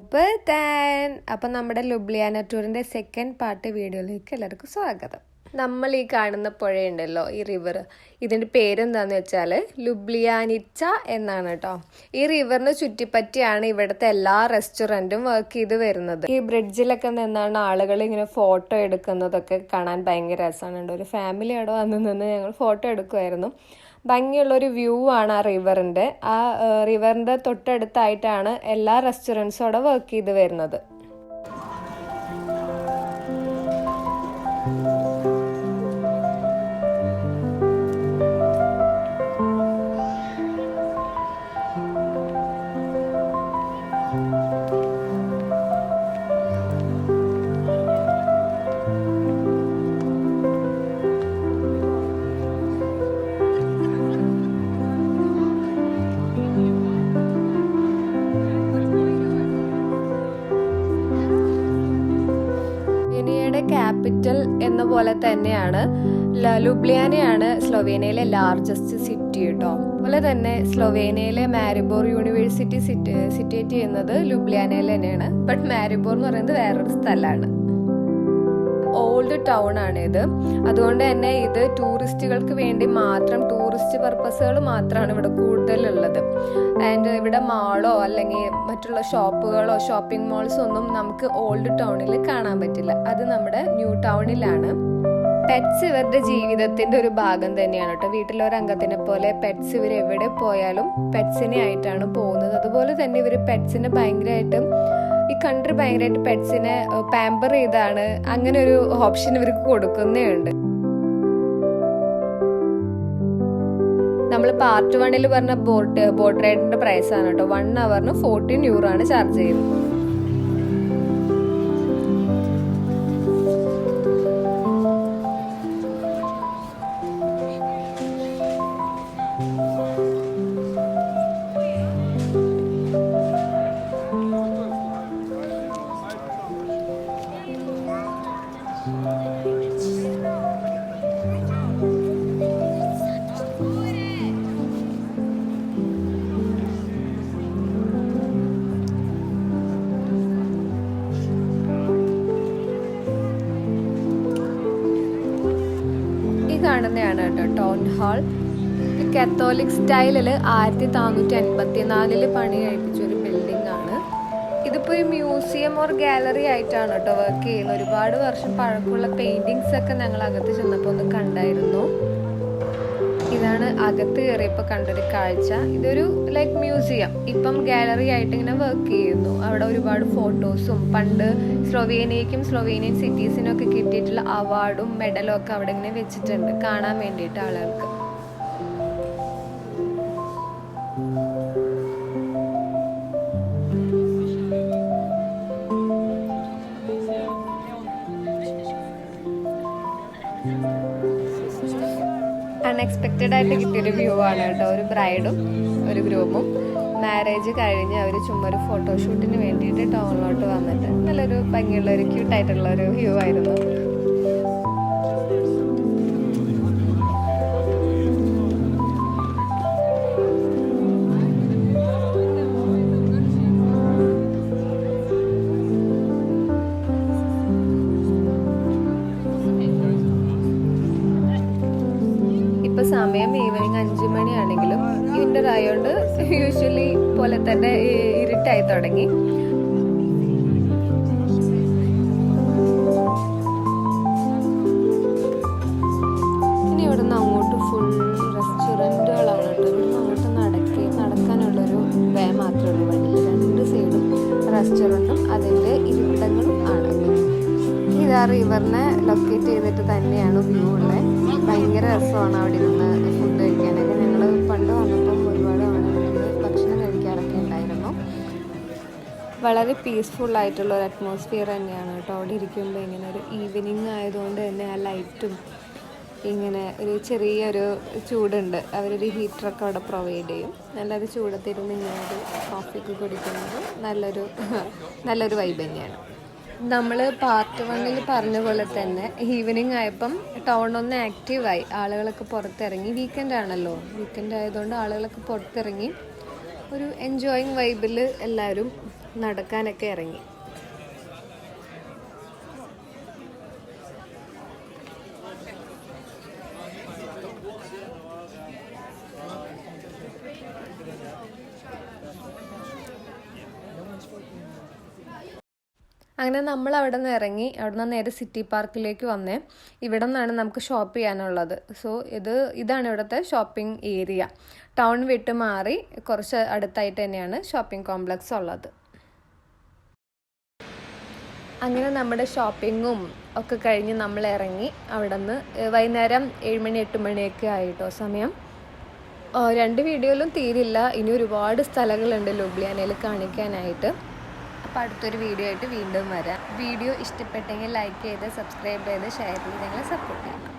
Super താൻ. അപ്പം നമ്മുടെ ലുബ്ലിയാന ടൂറിൻ്റെ സെക്കൻഡ് പാർട്ട് വീഡിയോയിലേക്ക് എല്ലാവർക്കും സ്വാഗതം. നമ്മൾ ഈ കാണുന്ന പുഴയുണ്ടല്ലോ, ഈ റിവർ, ഇതിൻ്റെ പേരെന്താന്ന് വെച്ചാൽ ലുബ്ലിയാനിച്ച എന്നാണ് കേട്ടോ. ഈ റിവറിന് ചുറ്റിപ്പറ്റിയാണ് ഇവിടുത്തെ എല്ലാ റെസ്റ്റോറൻറ്റും വർക്ക് ചെയ്ത് വരുന്നത്. ഈ ബ്രിഡ്ജിലൊക്കെ നിന്നാണ് ആളുകൾ ഇങ്ങനെ ഫോട്ടോ എടുക്കുന്നതൊക്കെ കാണാൻ ഭയങ്കര രസമാണ്. ഒരു ഫാമിലി അവിടെ വന്ന് നിന്ന് ഞങ്ങൾ ഫോട്ടോ എടുക്കുമായിരുന്നു. ഭംഗിയുള്ളൊരു വ്യൂ ആണ് ആ റിവറിൻ്റെ. ആ റിവറിൻ്റെ തൊട്ടടുത്തായിട്ടാണ് എല്ലാ റെസ്റ്റോറൻറ്റ്സും അവിടെ വർക്ക് ചെയ്ത് വരുന്നത്. ക്യാപിറ്റൽ എന്ന പോലെ തന്നെയാണ് ലുബ്ലിയാനയാണ് സ്ലൊവേനിയയിലെ ലാർജസ്റ്റ് സിറ്റി കേട്ടോ. അതുപോലെ തന്നെ സ്ലൊവേനിയയിലെ മാരിബോർ യൂണിവേഴ്സിറ്റി സിറ്റുവേറ്റ് ചെയ്യുന്നത് ലുബ്ലിയാനയിൽ തന്നെയാണ്. ബട്ട് മാരിബോർ എന്ന് പറയുന്നത് വേറൊരു സ്ഥലമാണ്. ഓൾഡ് ടൗൺ ആണ് ഇത്. അതുകൊണ്ട് തന്നെ ഇത് ടൂറിസ്റ്റുകൾക്ക് വേണ്ടി മാത്രം, ടൂറിസ്റ്റ് പർപ്പസുകൾ മാത്രമാണ് ഇവിടെ കൂടുതലുള്ളത്. ആൻഡ് ഇവിടെ മാളോ അല്ലെങ്കിൽ മറ്റുള്ള ഷോപ്പുകളോ ഷോപ്പിംഗ് മോൾസോ ഒന്നും നമുക്ക് ഓൾഡ് ടൗണിൽ കാണാൻ പറ്റില്ല. അത് നമ്മുടെ ന്യൂ ടൗണിലാണ്. പെറ്റ്സ് ഇവരുടെ ജീവിതത്തിന്റെ ഒരു ഭാഗം തന്നെയാണ് കേട്ടോ. വീട്ടിലൊരംഗത്തിനെ പോലെ പെറ്റ്സ് ഇവർ എവിടെ പോയാലും പെറ്റ്സിനെ ആയിട്ടാണ് പോകുന്നത്. അതുപോലെ തന്നെ ഇവർ പെറ്റ്സിനെ ഭയങ്കരമായിട്ടും, ഈ കൺട്രി ഭയങ്കരമായിട്ട് പെറ്റ്സിനെ പാമ്പർ ചെയ്താണ് അങ്ങനെ ഒരു ഓപ്ഷൻ ഇവർക്ക് കൊടുക്കുന്നേ ഉണ്ട്. നമ്മൾ പാർട്ട് 1 പറഞ്ഞ ബോട്ട് റൈഡിന്റെ പ്രൈസ് ആണ് കേട്ടോ. 1 hourന് 14 euro ആണ് ചാർജ് ചെയ്യുന്നത്. കാണുന്നതാണ് കേട്ടോ ടൗൺ ഹാൾ. കാത്തോലിക് സ്റ്റൈലിൽ 1454 പണി കഴിപ്പിച്ച ഒരു ബിൽഡിംഗ് ആണ്. ഇതിപ്പോൾ ഒരു മ്യൂസിയം ഓർ ഗാലറി ആയിട്ടാണ് കേട്ടോ വർക്ക് ചെയ്യുന്നത്. ഒരുപാട് വർഷം പഴക്കമുള്ള പെയിന്റിങ്സ് ഒക്കെ ഞങ്ങൾ അകത്ത് ചെന്നപ്പോൾ ഒന്ന് കണ്ടായിരുന്നു. ഇതാണ് അകത്ത് കയറിയപ്പോൾ കണ്ടൊരു കാഴ്ച. ഇതൊരു ലൈക്ക് മ്യൂസിയം, ഇപ്പം ഗാലറി ആയിട്ട് ഇങ്ങനെ വർക്ക് ചെയ്യുന്നു. അവിടെ ഒരുപാട് ഫോട്ടോസും പണ്ട് സ്ലൊവേനിയയ്ക്കും സ്ലൊവേനിയൻ സിറ്റീസിനും ഒക്കെ കിട്ടിയിട്ടുള്ള അവാർഡും മെഡലും ഒക്കെ അവിടെ ഇങ്ങനെ വെച്ചിട്ടുണ്ട് കാണാൻ വേണ്ടിയിട്ട് ആളുകൾക്ക്. അൺഎക്സ്പെക്റ്റഡ് ആയിട്ട് കിട്ടിയൊരു വ്യൂ ആണ് കേട്ടോ. ഒരു ബ്രൈഡും ഒരു ഗ്രൂമും മാരേജ് കഴിഞ്ഞ് അവർ ചുമ്മാ ഒരു ഫോട്ടോഷൂട്ടിന് വേണ്ടിയിട്ട് ടൗണിലോട്ട് വന്നിട്ട് നല്ലൊരു ഭംഗിയുള്ള ഒരു ക്യൂട്ടായിട്ടുള്ള ഒരു വ്യൂ ആയിരുന്നു. സമയം ഈവനിങ് 5 മണിയാണെങ്കിലും വിൻ്റർ ആയതുകൊണ്ട് യൂഷ്വലി പോലെ തന്നെ ഇരുട്ടായി തുടങ്ങി. ഇനി ഇവിടെ നിന്ന് അങ്ങോട്ട് ഫുൾ റെസ്റ്റോറൻറ്റുകളാണ് കേട്ടോ. ഇവിടെ അങ്ങോട്ട് നടക്കാനുള്ളൊരു വേ മാത്രമേ ഉള്ളൂ. വഴി 2 സൈഡും റെസ്റ്റോറൻറ്റും അതിൻ്റെ ഇരിപ്പിടങ്ങളും ആണ്. ഇതാ റിവറിനെ ലൊക്കേറ്റ് ചെയ്തിട്ട് തന്നെയാണ് വ്യൂ ഉള്ളത്. ഭയങ്കര രസമാണ് അവിടെ ഇരുന്ന് ഫുഡ് കഴിക്കാനൊക്കെ. ഞങ്ങൾ പണ്ട് വന്നപ്പം ഒരുപാട് അവിടെ നിന്ന് ഭക്ഷണം കഴിക്കാറൊക്കെ ഉണ്ടായിരുന്നു. വളരെ പീസ്ഫുള്ളായിട്ടുള്ള ഒരു അറ്റ്മോസ്ഫിയർ തന്നെയാണ് കേട്ടോ അവിടെ ഇരിക്കുമ്പോൾ. ഇങ്ങനെ ഒരു ഈവനിങ് ആയതുകൊണ്ട് തന്നെ ആ ലൈറ്റും ഇങ്ങനെ ഒരു ചെറിയൊരു ചൂടുണ്ട്. അവരൊരു ഹീറ്ററൊക്കെ അവിടെ പ്രൊവൈഡ് ചെയ്യും. നല്ലൊരു ചൂടത്തിരുന്ന് ഇങ്ങനെ ഒരു കോഫിയൊക്കെ കുടിക്കുന്നത് നല്ലൊരു വൈബ് തന്നെയാണ്. നമ്മൾ പാർട്ട് 1 പറഞ്ഞ പോലെ തന്നെ ഈവനിങ് ആയപ്പം ടൗൺ ഒന്ന് ആക്റ്റീവായി. ആളുകളൊക്കെ പുറത്തിറങ്ങി. വീക്കെൻഡ് ആണല്ലോ, വീക്കെൻഡ് ആയതുകൊണ്ട് ആളുകളൊക്കെ പുറത്തിറങ്ങി ഒരു എൻജോയിങ് വൈബിൽ എല്ലാവരും നടക്കാനൊക്കെ ഇറങ്ങി. അങ്ങനെ നമ്മൾ അവിടെ നിന്ന് ഇറങ്ങി. അവിടെ നിന്ന് നേരെ സിറ്റി പാർക്കിലേക്ക് വന്നേ. ഇവിടെ നിന്നാണ് നമുക്ക് ഷോപ്പ് ചെയ്യാനുള്ളത്. സോ ഇതാണ് ഇവിടുത്തെ ഷോപ്പിംഗ് ഏരിയ. ടൗൺ വിട്ട് മാറി കുറച്ച് അടുത്തായിട്ട് തന്നെയാണ് ഷോപ്പിംഗ് കോംപ്ലക്സ് ഉള്ളത്. അങ്ങനെ നമ്മുടെ ഷോപ്പിങ്ങും ഒക്കെ കഴിഞ്ഞ് നമ്മൾ ഇറങ്ങി. അവിടെ നിന്ന് വൈകുന്നേരം 7 മണി 8 മണിയൊക്കെ ആയിട്ടോ സമയം. 2 വീഡിയോയിലും തീരില്ല. ഇനി ഒരുപാട് സ്ഥലങ്ങളുണ്ട് ലുബ്ലിയാനയിൽ കാണിക്കാനായിട്ട്. അപ്പോൾ അടുത്തൊരു വീഡിയോ ആയിട്ട് വീണ്ടും വരാം. വീഡിയോ ഇഷ്ടപ്പെട്ടെങ്കിൽ ലൈക്ക് ചെയ്ത് സബ്സ്ക്രൈബ് ചെയ്ത് ഷെയർ ചെയ്ത് ഞങ്ങളെ സപ്പോർട്ട് ചെയ്യണം.